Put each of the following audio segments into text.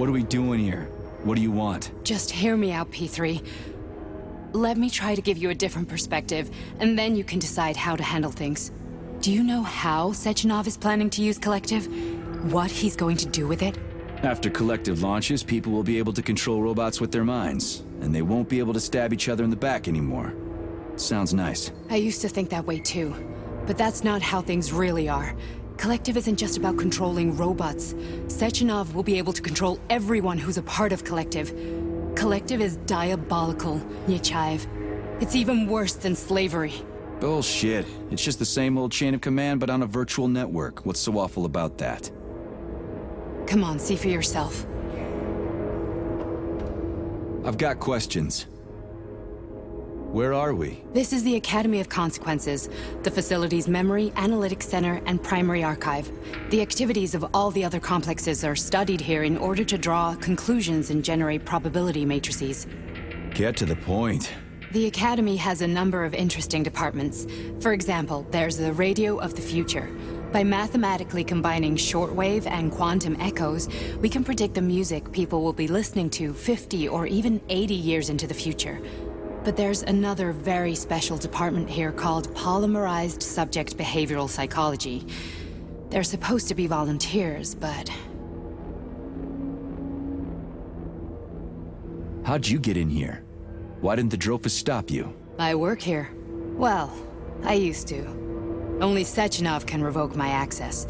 What are we doing here? What do you want? Just hear me out, P3. Let me try to give you a different perspective, and then you can decide how to handle things. Do you know how Sechenov is planning to use Collective? What he's going to do with it? After Collective launches, people will be able to control robots with their minds, and they won't be able to stab each other in the back anymore. Sounds nice. I used to think that way too, but that's not how things really are. Collective isn't just about controlling robots. Sechenov will be able to control everyone who's a part of Collective. Collective is diabolical, Nechayev. It's even worse than slavery. Bullshit. It's just the same old chain of command, but on a virtual network. What's so awful about that? Come on, see for yourself. I've got questions. Where are we? This is the Academy of Consequences, the facility's memory, analytics center, and primary archive. The activities of all the other complexes are studied here in order to draw conclusions and generate probability matrices. Get to the point. The Academy has a number of interesting departments. For example, there's the Radio of the Future. By mathematically combining shortwave and quantum echoes, we can predict the music people will be listening to 50 or even 80 years into the future. But there's another very special department here called Polymerized Subject Behavioral Psychology. They're supposed to be volunteers, but... How'd you get in here? Why didn't the Drofus stop you? I work here. Well, I used to. Only Sechenov can revoke my access.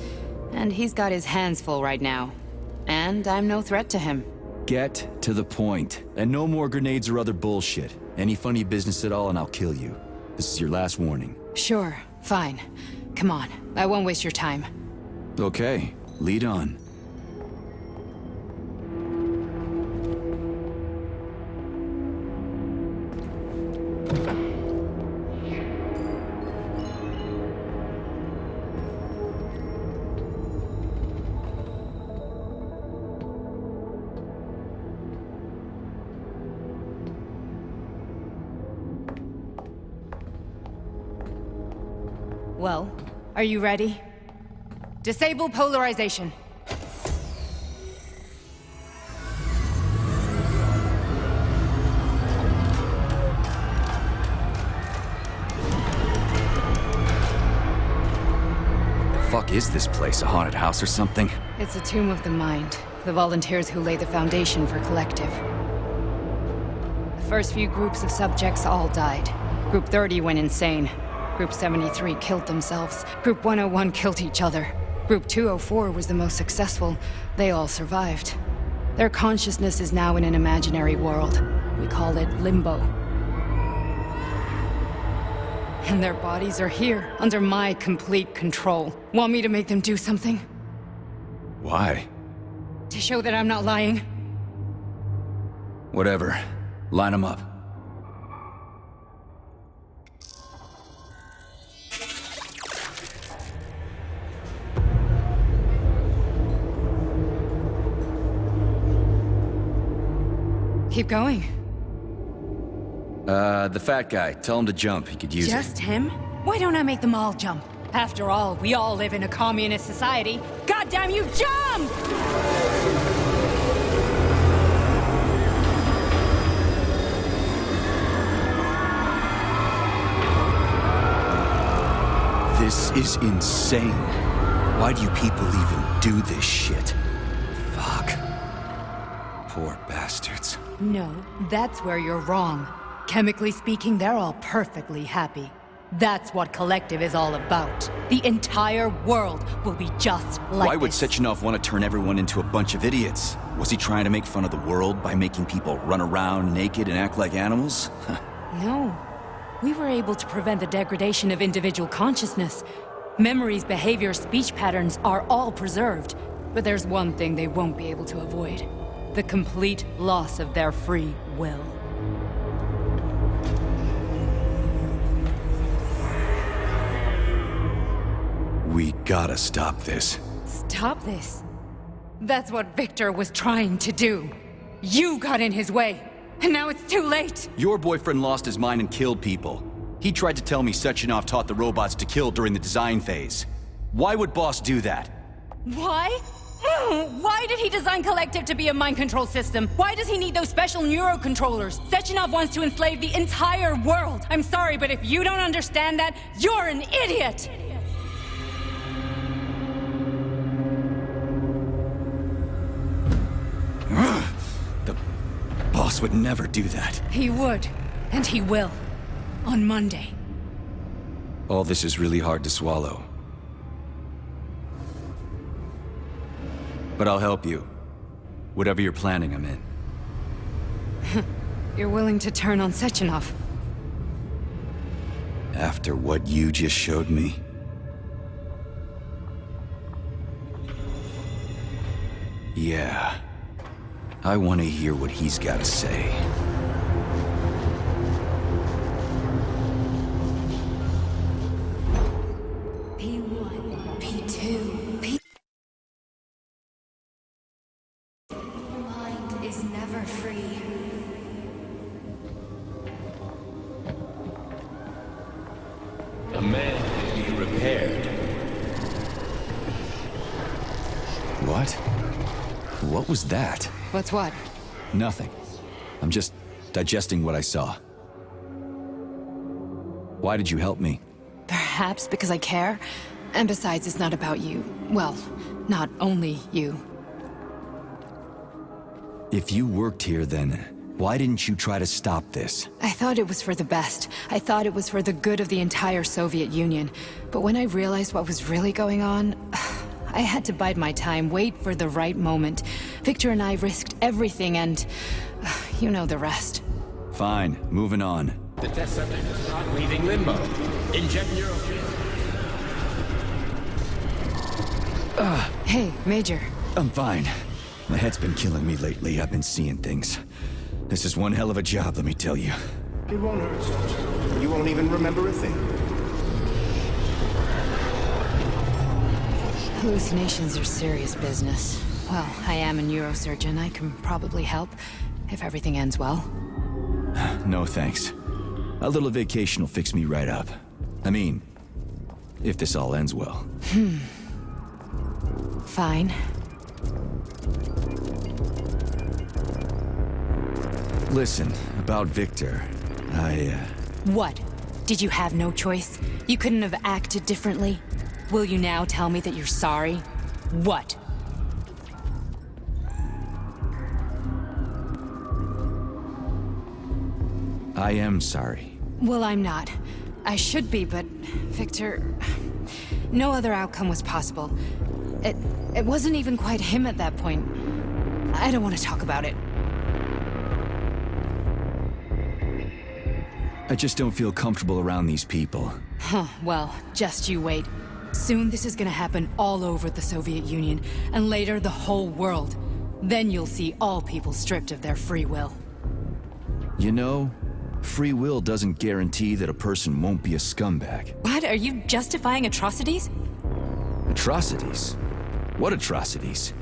And he's got his hands full right now. And I'm no threat to him. Get to the point. And no more grenades or other bullshit. Any funny business at all and I'll kill you. This is your last warning. Sure, fine. Come on, I won't waste your time. Okay, lead on. Well, are you ready? Disable polarization. Fuck is this place? A haunted house or something? It's a tomb of the mind. The volunteers who lay the foundation for Collective. The first few groups of subjects all died. Group 30 went insane. Group 73 killed themselves. Group 101 killed each other. Group 204 was the most successful. They all survived. Their consciousness is now in an imaginary world. We call it Limbo. And their bodies are here, under my complete control. Want me to make them do something? Why? To show that I'm not lying. Whatever. Line them up. Keep going. The fat guy. Tell him to jump. He could use it. Just him? Why don't I make them all jump? After all, we all live in a communist society. Goddamn you, jump! This is insane. Why do you people even do this shit? Fuck. Poor bastards. No, that's where you're wrong. Chemically speaking, they're all perfectly happy. That's what Collective is all about. The entire world will be just like Why would this. Sechenov want to turn everyone into a bunch of idiots? Was he trying to make fun of the world by making people run around naked and act like animals? No. We were able to prevent the degradation of individual consciousness. Memories, behavior, speech patterns are all preserved. But there's one thing they won't be able to avoid. The complete loss of their free will. We gotta stop this. Stop this. That's what Victor was trying to do. You got in his way, and now it's too late. Your boyfriend lost his mind and killed people. He tried to tell me Sechenov taught the robots to kill during the design phase. Why would Boss do that? Why? Why did he design Collective to be a mind control system? Why does he need those special neurocontrollers? Sechenov wants to enslave the entire world. I'm sorry, but if you don't understand that, you're an idiot! The boss would never do that. He would, and he will. On Monday. All this is really hard to swallow. But I'll help you. Whatever you're planning, I'm in. You're willing to turn on Sechenov? After what you just showed me? Yeah. I want to hear what he's got to say. P1, P2, P... Mind is never free. A man can be repaired. What? What was that? What's what? Nothing. I'm just digesting what I saw. Why did you help me? Perhaps because I care. And besides, it's not about you. Well, not only you. If you worked here, then why didn't you try to stop this? I thought it was for the best. I thought it was for the good of the entire Soviet Union. But when I realized what was really going on, I had to bide my time, wait for the right moment. Victor and I risked everything and... you know the rest. Fine, moving on. The test subject is not leaving limbo. Inject neurotransmitters. Hey, Major. I'm fine. My head's been killing me lately. I've been seeing things. This is one hell of a job, let me tell you. It won't hurt, Sergeant. You won't even remember a thing. Hallucinations are serious business. Well, I am a neurosurgeon. I can probably help, if everything ends well. No thanks. A little vacation will fix me right up. I mean, if this all ends well. Fine. Listen, about Victor, What? Did you have no choice? You couldn't have acted differently? Will you now tell me that you're sorry? What? I am sorry. Well, I'm not. I should be, but Victor... No other outcome was possible. It wasn't even quite him at that point. I don't want to talk about it. I just don't feel comfortable around these people. Huh, well, just you wait. Soon this is gonna happen all over the Soviet Union, and later the whole world. Then you'll see all people stripped of their free will. You know, free will doesn't guarantee that a person won't be a scumbag. What? Are you justifying atrocities? Atrocities? What atrocities?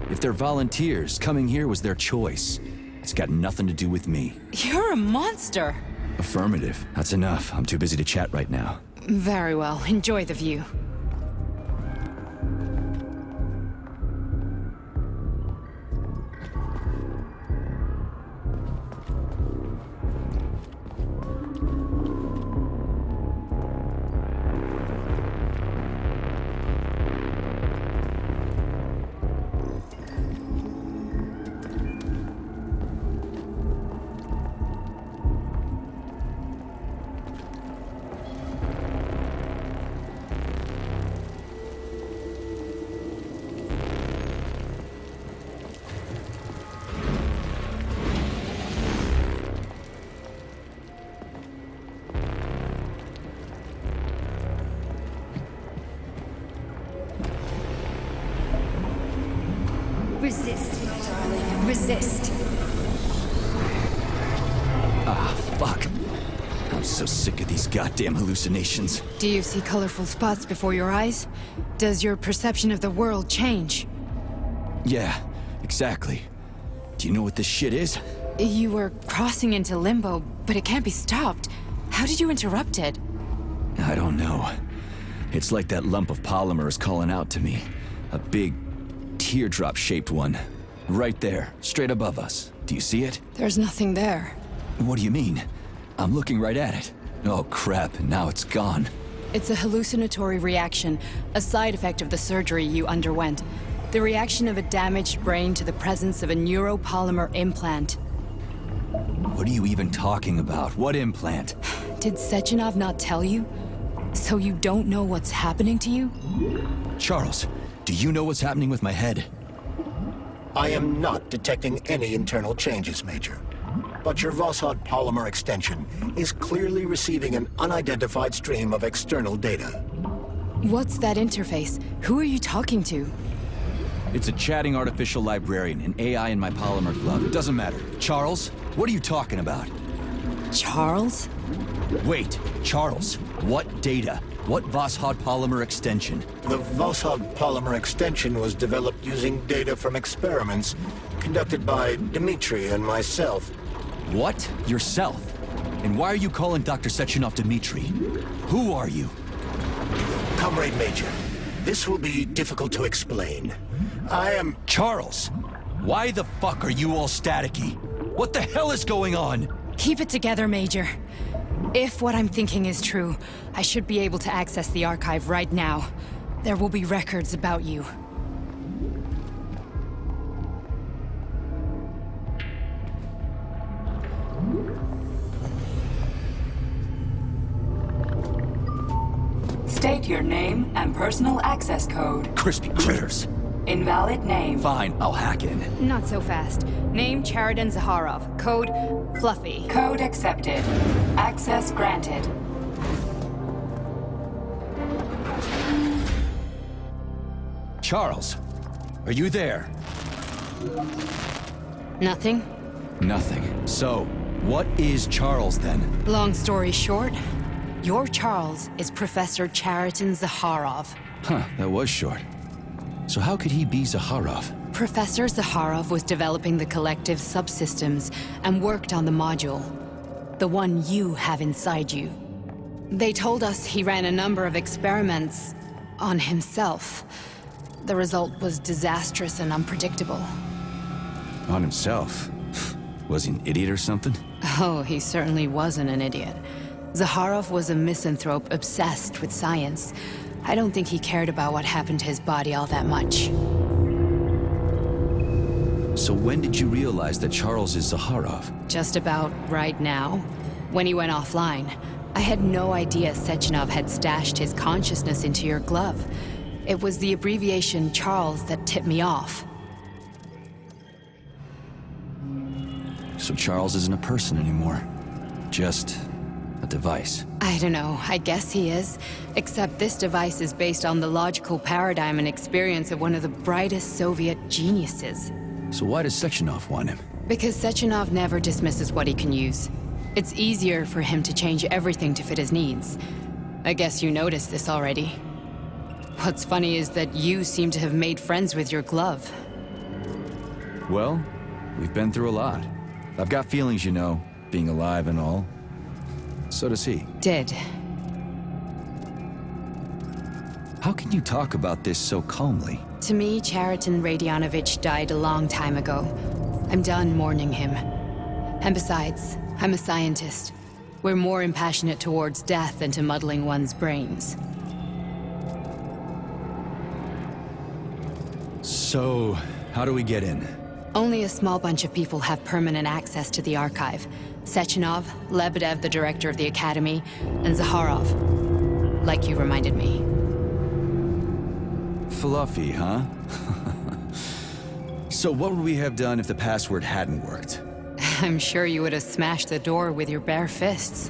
If they're volunteers, coming here was their choice. It's got nothing to do with me. You're a monster! Affirmative. That's enough. I'm too busy to chat right now. Very well. Enjoy the view. Resist, my darling. Resist. Ah, fuck. I'm so sick of these goddamn hallucinations. Do you see colorful spots before your eyes? Does your perception of the world change? Yeah, exactly. Do you know what this shit is? You were crossing into limbo, but it can't be stopped. How did you interrupt it? I don't know. It's like that lump of polymer is calling out to me. A big, teardrop-shaped one. Right there, straight above us. Do you see it? There's nothing there. What do you mean? I'm looking right at it. Oh crap, now it's gone. It's a hallucinatory reaction, a side effect of the surgery you underwent. The reaction of a damaged brain to the presence of a neuropolymer implant. What are you even talking about? What implant? Did Sechenov not tell you? So you don't know what's happening to you? Charles, do you know what's happening with my head? I am not detecting any internal changes, Major. But your Voskhod polymer extension is clearly receiving an unidentified stream of external data. What's that interface? Who are you talking to? It's a chatting artificial librarian, an AI in my polymer glove. It doesn't matter. Charles, what are you talking about? Charles? Wait, Charles, what data? What Voskhod polymer extension? The Voskhod polymer extension was developed using data from experiments conducted by Dmitri and myself. What? Yourself? And why are you calling Dr. Sechenov Dmitri? Who are you? Comrade Major, this will be difficult to explain. I am... Charles! Why the fuck are you all staticky? What the hell is going on? Keep it together, Major. If what I'm thinking is true, I should be able to access the archive right now. There will be records about you. State your name and personal access code. Crispy critters. Invalid name. Fine, I'll hack in. Not so fast. Name Cheriton Zaharov. Code Fluffy. Code accepted. Access granted. Charles, are you there? Nothing? Nothing. So, what is Charles then? Long story short, your Charles is Professor Cheriton Zaharov. Huh, that was short. So how could he be Zaharov? Professor Zaharov was developing the collective subsystems and worked on the module. The one you have inside you. They told us he ran a number of experiments on himself. The result was disastrous and unpredictable. On himself? Was he an idiot or something? Oh, he certainly wasn't an idiot. Zaharov was a misanthrope obsessed with science. I don't think he cared about what happened to his body all that much. So when did you realize that Charles is Zaharov? Just about right now, when he went offline. I had no idea Sechenov had stashed his consciousness into your glove. It was the abbreviation Charles that tipped me off. So Charles isn't a person anymore. Just a device. I don't know, I guess he is. Except this device is based on the logical paradigm and experience of one of the brightest Soviet geniuses. So why does Sechenov want him? Because Sechenov never dismisses what he can use. It's easier for him to change everything to fit his needs. I guess you noticed this already. What's funny is that you seem to have made friends with your glove. Well, we've been through a lot. I've got feelings, you know, being alive and all. So does he. Did. How can you talk about this so calmly? To me, Cheriton Radionovich died a long time ago. I'm done mourning him. And besides, I'm a scientist. We're more impassionate towards death than to muddling one's brains. So, how do we get in? Only a small bunch of people have permanent access to the archive. Sechenov, Lebedev, the director of the Academy, and Zaharov. Like you reminded me. Fluffy, huh? So what would we have done if the password hadn't worked? I'm sure you would have smashed the door with your bare fists.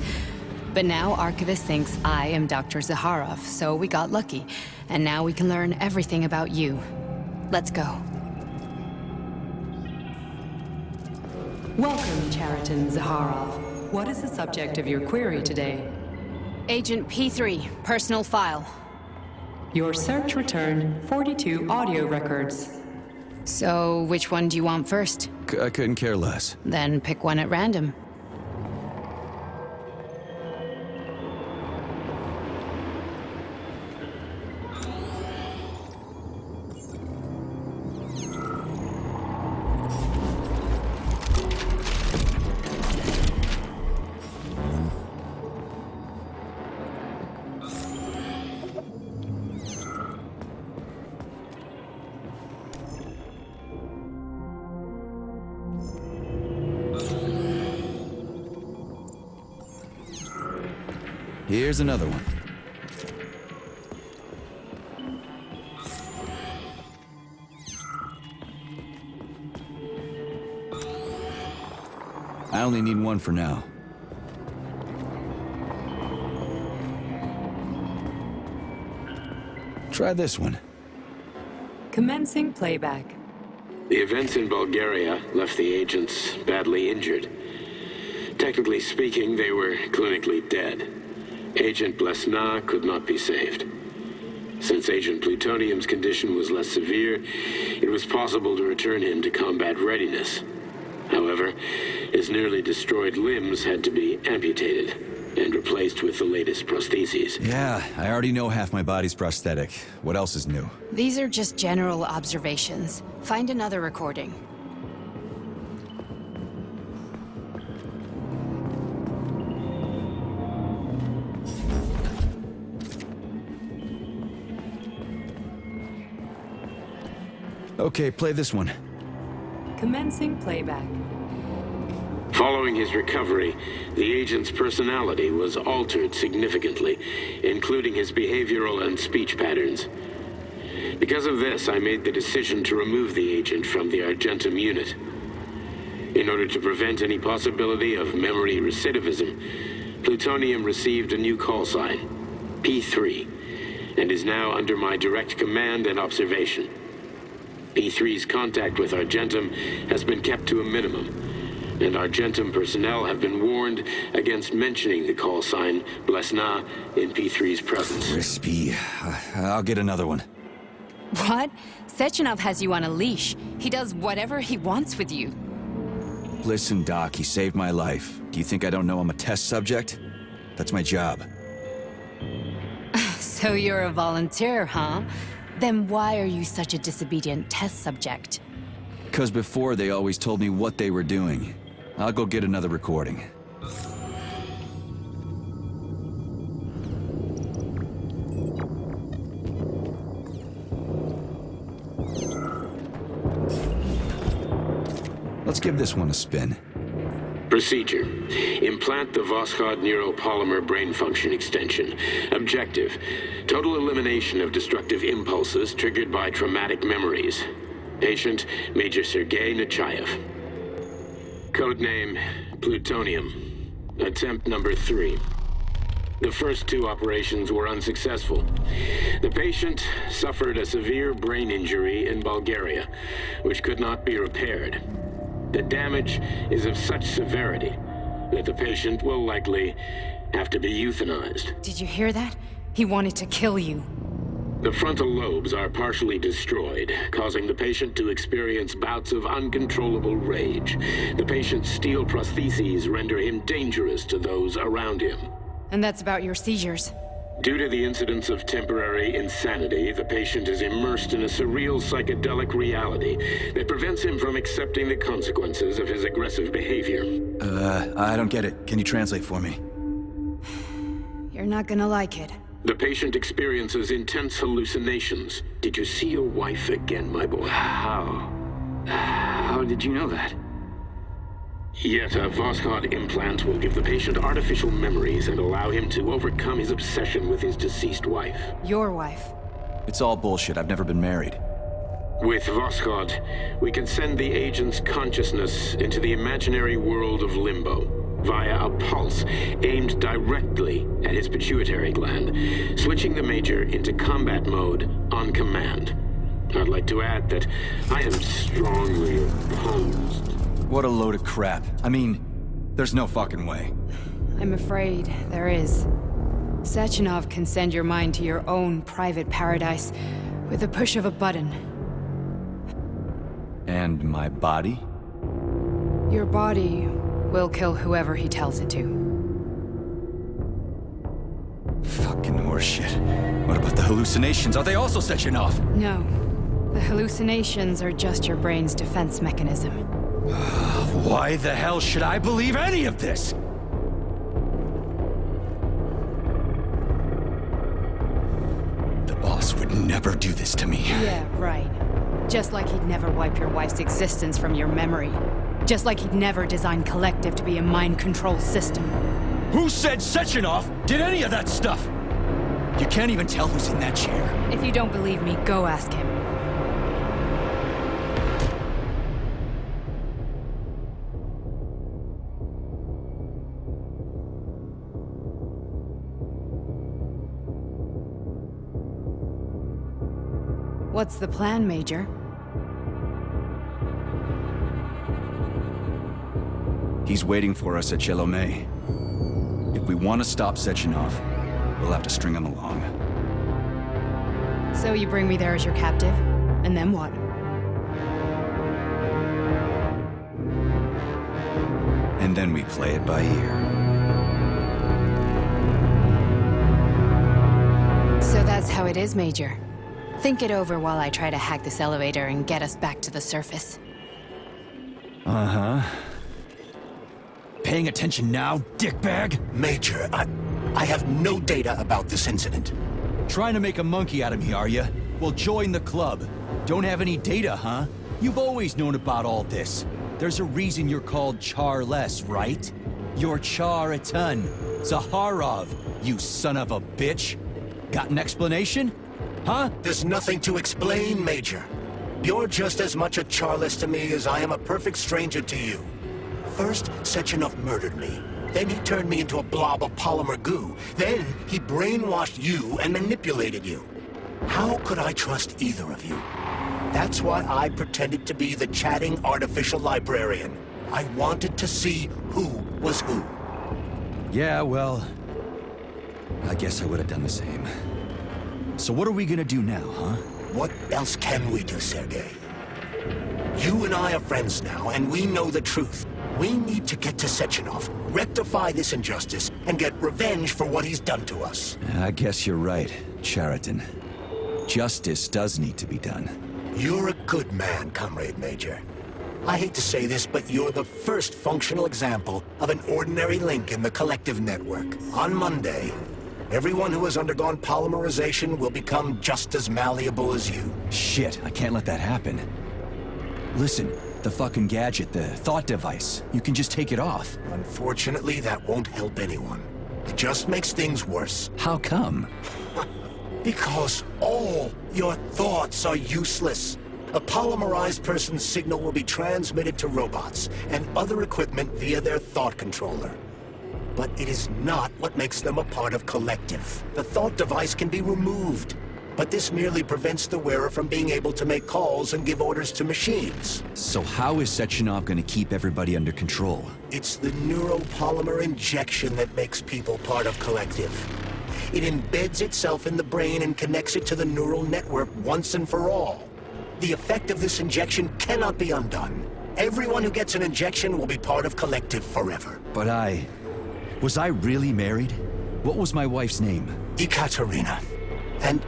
But now Archivist thinks I am Dr. Zaharov, so we got lucky. And now we can learn everything about you. Let's go. Welcome, Cheriton Zaharov. What is the subject of your query today? Agent P3, personal file. Your search returned 42 audio records. So, which one do you want first? I couldn't care less. Then pick one at random. Here's another one. I only need one for now. Try this one. Commencing playback. The events in Bulgaria left the agents badly injured. Technically speaking, they were clinically dead. Agent Blesna could not be saved. Since Agent Plutonium's condition was less severe, it was possible to return him to combat readiness. However, his nearly destroyed limbs had to be amputated and replaced with the latest prostheses. Yeah, I already know half my body's prosthetic. What else is new? These are just general observations. Find another recording. Okay, play this one. Commencing playback. Following his recovery, the agent's personality was altered significantly, including his behavioral and speech patterns. Because of this, I made the decision to remove the agent from the Argentum unit. In order to prevent any possibility of memory recidivism, Plutonium received a new call sign, P3, and is now under my direct command and observation. P3's contact with Argentum has been kept to a minimum, and Argentum personnel have been warned against mentioning the call sign Blesna in P3's presence. Crispy. I'll get another one. What? Sechenov has you on a leash. He does whatever he wants with you. Listen, Doc, he saved my life. Do you think I don't know I'm a test subject? That's my job. So you're a volunteer, huh? Then why are you such a disobedient test subject? 'Cause before they always told me what they were doing. I'll go get another recording. Let's give this one a spin. Procedure. Implant the Voskhod neuropolymer brain function extension. Objective. Total elimination of destructive impulses triggered by traumatic memories. Patient, Major Sergei Nechayev. Codename, Plutonium. Attempt number 3. The first 2 operations were unsuccessful. The patient suffered a severe brain injury in Bulgaria, which could not be repaired. The damage is of such severity that the patient will likely have to be euthanized. Did you hear that? He wanted to kill you. The frontal lobes are partially destroyed, causing the patient to experience bouts of uncontrollable rage. The patient's steel prostheses render him dangerous to those around him. And that's about your seizures. Due to the incidence of temporary insanity, the patient is immersed in a surreal psychedelic reality that prevents him from accepting the consequences of his aggressive behavior. I don't get it. Can you translate for me? You're not gonna like it. The patient experiences intense hallucinations. Did you see your wife again, my boy? How did you know that? Yet a Voskhod implant will give the patient artificial memories and allow him to overcome his obsession with his deceased wife. Your wife. It's all bullshit. I've never been married. With Voskhod, we can send the agent's consciousness into the imaginary world of limbo via a pulse aimed directly at his pituitary gland, switching the Major into combat mode on command. I'd like to add that I am strongly opposed. What a load of crap. I mean, there's no fucking way. I'm afraid there is. Sechenov can send your mind to your own private paradise with the push of a button. And my body? Your body will kill whoever he tells it to. Fucking horseshit. What about the hallucinations? Are they also Sechenov? No. The hallucinations are just your brain's defense mechanism. Why the hell should I believe any of this? The boss would never do this to me. Yeah, right. Just like he'd never wipe your wife's existence from your memory. Just like he'd never design Collective to be a mind control system. Who said Sechenov did any of that stuff? You can't even tell who's in that chair. If you don't believe me, go ask him. What's the plan, Major? He's waiting for us at Chelomey. If we want to stop Sechenov, we'll have to string him along. So you bring me there as your captive, and then what? And then we play it by ear. So that's how it is, Major. Think it over while I try to hack this elevator and get us back to the surface. Uh-huh. Paying attention now, dickbag? Major, I have no data about this incident. Trying to make a monkey out of me, are you? Well, join the club. Don't have any data, huh? You've always known about all this. There's a reason you're called Charless, right? You're Char-a-ton. Zaharov, you son of a bitch. Got an explanation? Huh? There's nothing to explain, Major. You're just as much a Charless to me as I am a perfect stranger to you. First, Sechenov murdered me. Then he turned me into a blob of polymer goo. Then he brainwashed you and manipulated you. How could I trust either of you? That's why I pretended to be the chatting artificial librarian. I wanted to see who was who. Yeah, well, I guess I would have done the same. So what are we gonna do now, huh? What else can we do, Sergei? You and I are friends now, and we know the truth. We need to get to Sechenov, rectify this injustice, and get revenge for what he's done to us. I guess you're right, Chariton. Justice does need to be done. You're a good man, Comrade Major. I hate to say this, but you're the first functional example of an ordinary link in the collective network. On Monday, everyone who has undergone polymerization will become just as malleable as you. Shit, I can't let that happen. Listen, the fucking gadget, the thought device, you can just take it off. Unfortunately, that won't help anyone. It just makes things worse. How come? Because all your thoughts are useless. A polymerized person's signal will be transmitted to robots and other equipment via their thought controller. But it is not what makes them a part of collective. The thought device can be removed, but this merely prevents the wearer from being able to make calls and give orders to machines. So how is Sechenov gonna keep everybody under control? It's the neuropolymer injection that makes people part of collective. It embeds itself in the brain and connects it to the neural network once and for all. The effect of this injection cannot be undone. Everyone who gets an injection will be part of collective forever. But was I really married? What was my wife's name? Ekaterina. And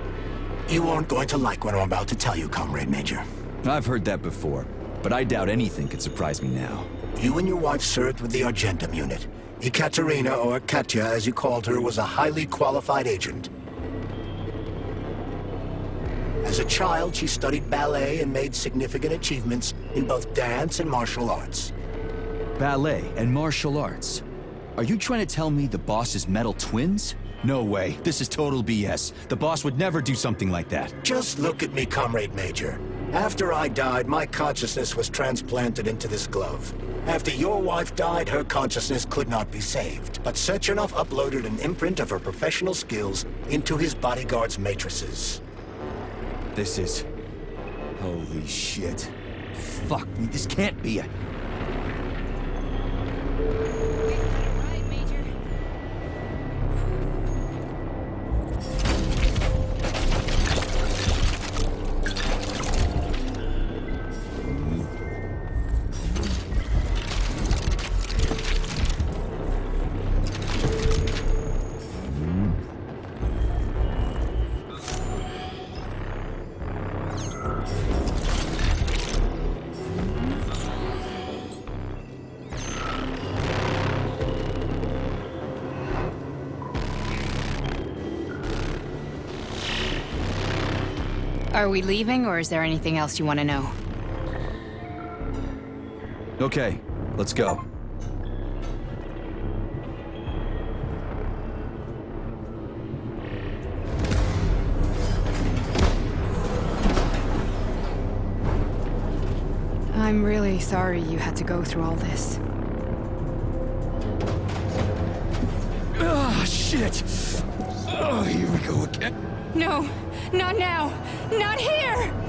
you aren't going to like what I'm about to tell you, Comrade Major. I've heard that before, but I doubt anything could surprise me now. You and your wife served with the Argentum unit. Ekaterina, or Katya as you called her, was a highly qualified agent. As a child, she studied ballet and made significant achievements in both dance and martial arts. Ballet and martial arts? Are you trying to tell me the boss is metal twins? No way. This is total BS. The boss would never do something like that. Just look at me, Comrade Major. After I died, my consciousness was transplanted into this glove. After your wife died, her consciousness could not be saved. But Sechenov uploaded an imprint of her professional skills into his bodyguard's matrices. This is... holy shit. Fuck me, this can't be a... Are we leaving, or is there anything else you want to know? Okay, let's go. I'm really sorry you had to go through all this. Ah, shit! Oh, here we go again. No, not now! Not here!